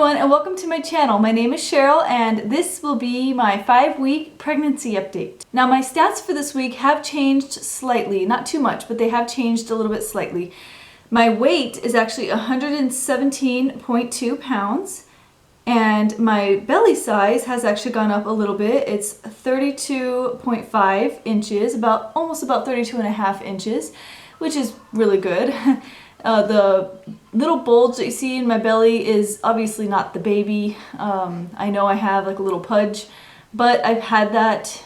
everyone, and welcome to my channel. My name is Cheryl and this will be my 5-week pregnancy update. Now my stats for this week have changed slightly, not too much, but they have changed a little bit slightly. My weight is actually 117.2 pounds and my belly size has actually gone up a little bit. It's 32.5 inches, almost about 32 and a half inches, which is really good. The little bulge that you see in my belly is obviously not the baby. I know I have like a little pudge, but I've had that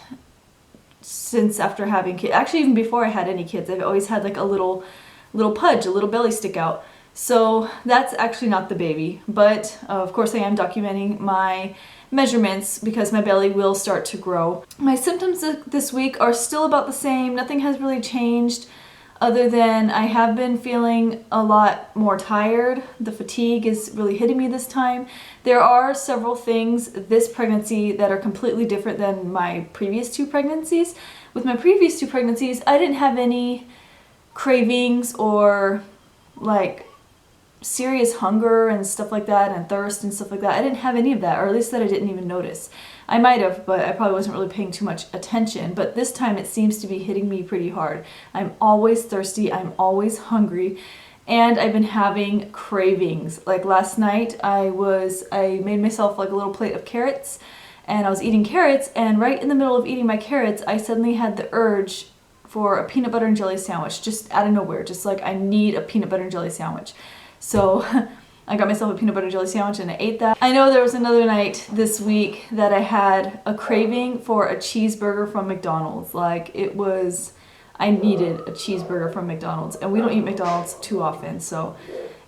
since after having kids. Actually, even before I had any kids, I've always had like a little pudge, a little belly stick out. So that's actually not the baby, but of course I am documenting my measurements because my belly will start to grow. My symptoms this week are still about the same. Nothing has really changed. Other than I have been feeling a lot more tired. The fatigue is really hitting me this time. There are several things this pregnancy that are completely different than my previous two pregnancies. With my previous two pregnancies, I didn't have any cravings or like serious hunger and stuff like that and thirst and stuff like that. I didn't have any of that, or at least that I didn't even notice. I might have, but I probably wasn't really paying too much attention. But this time it seems to be hitting me pretty hard. I'm always thirsty, I'm always hungry, and I've been having cravings. Like last night I made myself like a little plate of carrots and I was eating carrots, and right in the middle of eating my carrots I suddenly had the urge for a peanut butter and jelly sandwich, just out of nowhere, just like I need a peanut butter and jelly sandwich. So I got myself a peanut butter and jelly sandwich and I ate that. I know there was another night this week that I had a craving for a cheeseburger from McDonald's. Like I needed a cheeseburger from McDonald's, and we don't eat McDonald's too often, so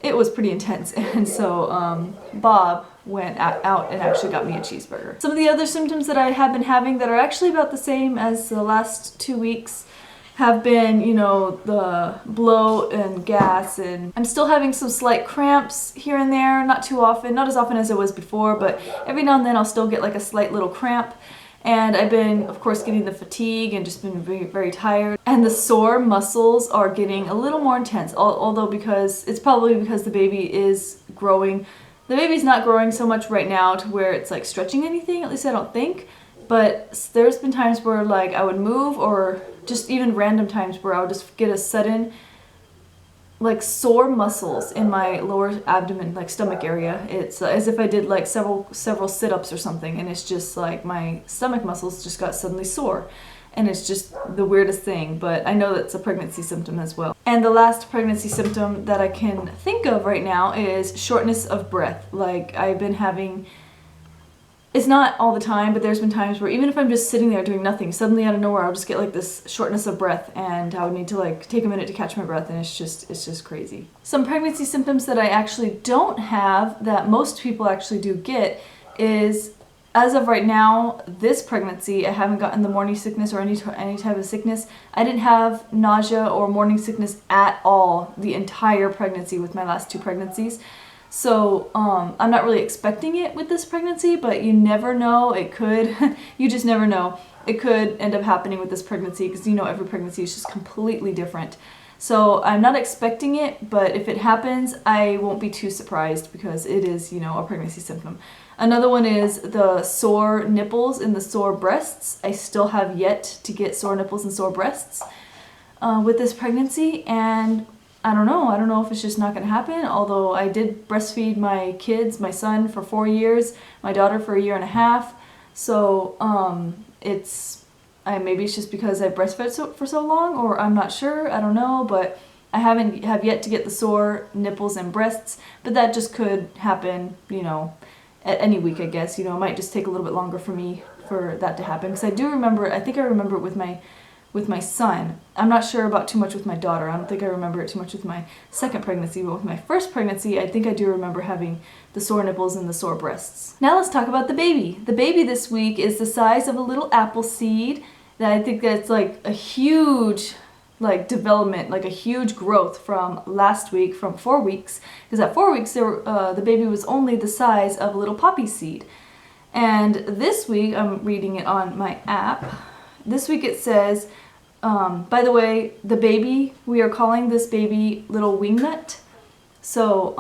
it was pretty intense. And so Bob went out and actually got me a cheeseburger. Some of the other symptoms that I have been having that are actually about the same as the last 2 weeks have been, you know, the bloat and gas, and I'm still having some slight cramps here and there, not too often, not as often as I was before, but every now and then I'll still get like a slight little cramp. And I've been, of course, getting the fatigue and just been very, very tired. And the sore muscles are getting a little more intense, although it's probably because the baby is growing. The baby's not growing so much right now to where it's like stretching anything, at least I don't think. But there's been times where like I would move, or just even random times where I would just get a sudden like sore muscles in my lower abdomen, like stomach area. It's as if I did like several sit-ups or something, and it's just like my stomach muscles just got suddenly sore. And it's just the weirdest thing, but I know that's a pregnancy symptom as well. And the last pregnancy symptom that I can think of right now is shortness of breath. Like I've been having, it's not all the time, but there's been times where even if I'm just sitting there doing nothing, suddenly out of nowhere I'll just get like this shortness of breath, and I would need to like take a minute to catch my breath, and it's just crazy. Some pregnancy symptoms that I actually don't have that most people actually do get is, as of right now, this pregnancy, I haven't gotten the morning sickness or any type of sickness. I didn't have nausea or morning sickness at all the entire pregnancy with my last two pregnancies. So I'm not really expecting it with this pregnancy, but you never know. It could. You just never know. It could end up happening with this pregnancy because, you know, every pregnancy is just completely different. So I'm not expecting it, but if it happens, I won't be too surprised because it is, you know, a pregnancy symptom. Another one is the sore nipples and the sore breasts. I still have yet to get sore nipples and sore breasts with this pregnancy, and I don't know if it's just not going to happen, although I did breastfeed my kids, my son for 4 years, my daughter for 1.5 years. So maybe it's just because I breastfed for so long, or I'm not sure, I don't know, but I have yet to get the sore nipples and breasts, but that just could happen, you know, at any week, I guess. You know, it might just take a little bit longer for me for that to happen, because I think I remember it with my son. I'm not sure about too much with my daughter. I don't think I remember it too much with my second pregnancy, but with my first pregnancy, I think I do remember having the sore nipples and the sore breasts. Now let's talk about the baby. The baby this week is the size of a little apple seed. That I think that's like a huge development, like a huge growth from last week, from 4 weeks, because at 4 weeks the baby was only the size of a little poppy seed. And this week, I'm reading it on my app, this week it says, by the way, the baby, we are calling this baby Little Wingnut. So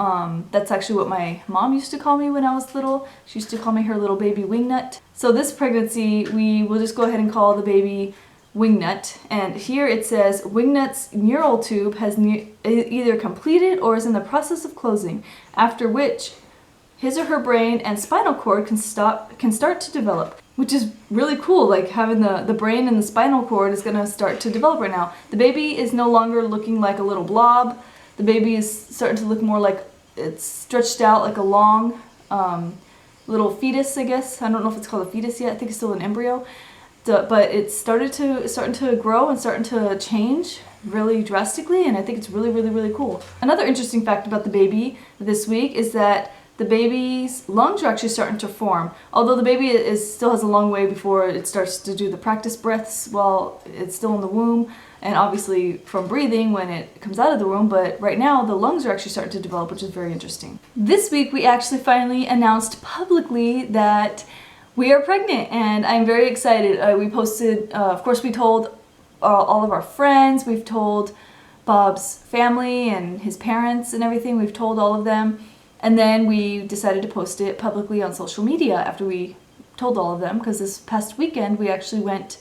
that's actually what my mom used to call me when I was little. She used to call me her little baby wingnut. So this pregnancy, we will just go ahead and call the baby wingnut. And here it says wingnut's neural tube has either completed or is in the process of closing, after which his or her brain and spinal cord can start to develop, which is really cool. Like having the brain and the spinal cord is gonna start to develop right now. The baby is no longer looking like a little blob. The baby is starting to look more like it's stretched out like a long little fetus, I guess. I don't know if it's called a fetus yet. I think it's still an embryo. But it's starting to grow and starting to change really drastically, and I think it's really, really, really cool. Another interesting fact about the baby this week is that the baby's lungs are actually starting to form. Although the baby still has a long way before it starts to do the practice breaths while it's still in the womb, and obviously from breathing when it comes out of the womb, but right now the lungs are actually starting to develop, which is very interesting. This week we actually finally announced publicly that we are pregnant, and I'm very excited. We posted, of course we told all of our friends, we've told Bob's family and his parents and everything, we've told all of them. And then we decided to post it publicly on social media after we told all of them, because this past weekend we actually went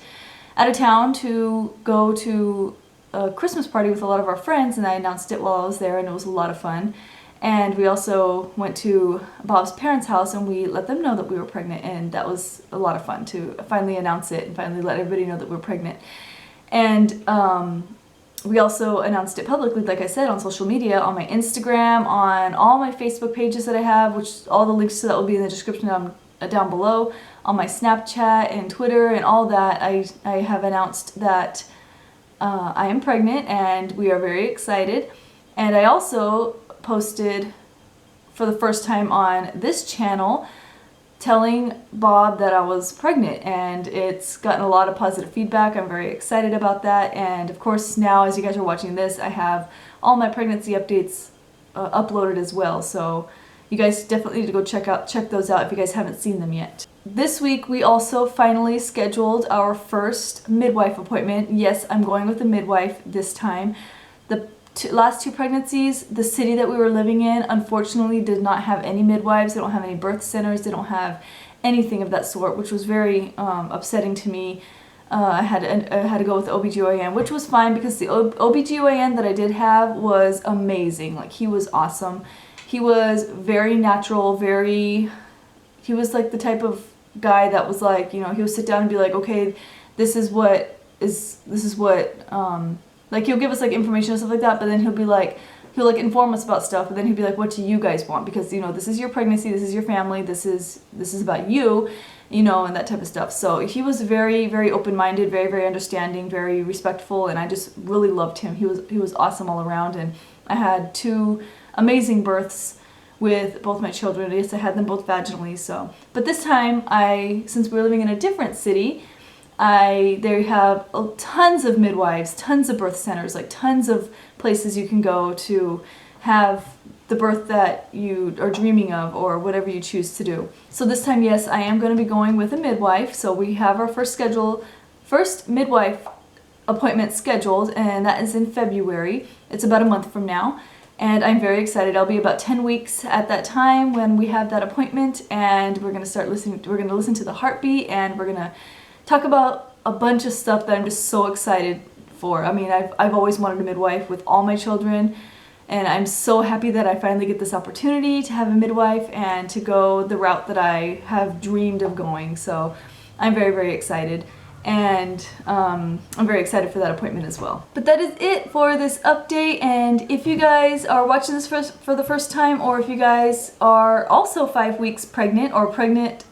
out of town to go to a Christmas party with a lot of our friends, and I announced it while I was there, and it was a lot of fun. And we also went to Bob's parents' house and we let them know that we were pregnant, and that was a lot of fun to finally announce it and finally let everybody know that we're pregnant. And we also announced it publicly, like I said, on social media, on my Instagram, on all my Facebook pages that I have, which all the links to that will be in the description down below, on my Snapchat and Twitter and all that. I have announced that I am pregnant, and we are very excited. And I also posted for the first time on this channel telling Bob that I was pregnant, and it's gotten a lot of positive feedback. I'm very excited about that, and of course now as you guys are watching this, I have all my pregnancy updates uploaded as well, so you guys definitely need to go check those out if you guys haven't seen them yet. This week we also finally scheduled our first midwife appointment. Yes, I'm going with a midwife this time. The last two pregnancies, the city that we were living in unfortunately did not have any midwives. They don't have any birth centers. They don't have anything of that sort, which was very upsetting to me. I had to go with the OBGYN, which was fine because the OBGYN that I did have was amazing. Like, he was awesome. He was very natural, he was like the type of guy that was like, you know, he would sit down and be like, okay, like, he'll give us like information and stuff like that, but then he'll inform us about stuff, but then he'll be like, what do you guys want? Because, you know, this is your pregnancy, this is your family, this is about you, you know, and that type of stuff. So he was very, very open-minded, very, very understanding, very respectful, and I just really loved him. He was awesome all around, and I had 2 amazing births with both my children. Yes, I had them both vaginally, so. But this time, since we're living in a different city, they have tons of midwives, tons of birth centers, like tons of places you can go to have the birth that you are dreaming of or whatever you choose to do. So this time, yes, I am going to be going with a midwife. So we have our first midwife appointment scheduled, and that is in February. It's about a month from now. And I'm very excited. I'll be about 10 weeks at that time when we have that appointment, and we're going to listen to the heartbeat, and we're going to talk about a bunch of stuff that I'm just so excited for. I mean, I've always wanted a midwife with all my children, and I'm so happy that I finally get this opportunity to have a midwife and to go the route that I have dreamed of going. So I'm very, very excited, and I'm very excited for that appointment as well. But that is it for this update, and if you guys are watching this for the first time, or if you guys are also 5 weeks pregnant, or pregnant,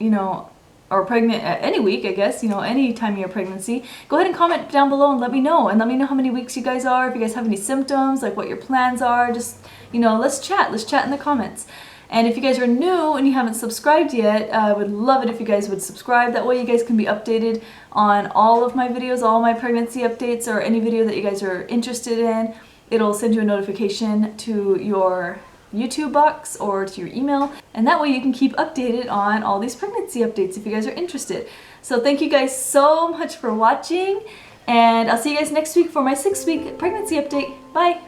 you know, or pregnant at any week, I guess, you know, any time of your pregnancy, go ahead and comment down below and let me know. And let me know how many weeks you guys are, if you guys have any symptoms, like what your plans are. Just, you know, let's chat in the comments. And if you guys are new and you haven't subscribed yet, I would love it if you guys would subscribe. That way you guys can be updated on all of my videos, all my pregnancy updates, or any video that you guys are interested in. It'll send you a notification to your YouTube box or to your email, and that way you can keep updated on all these pregnancy updates if you guys are interested. So thank you guys so much for watching, and I'll see you guys next week for my 6-week pregnancy update. Bye!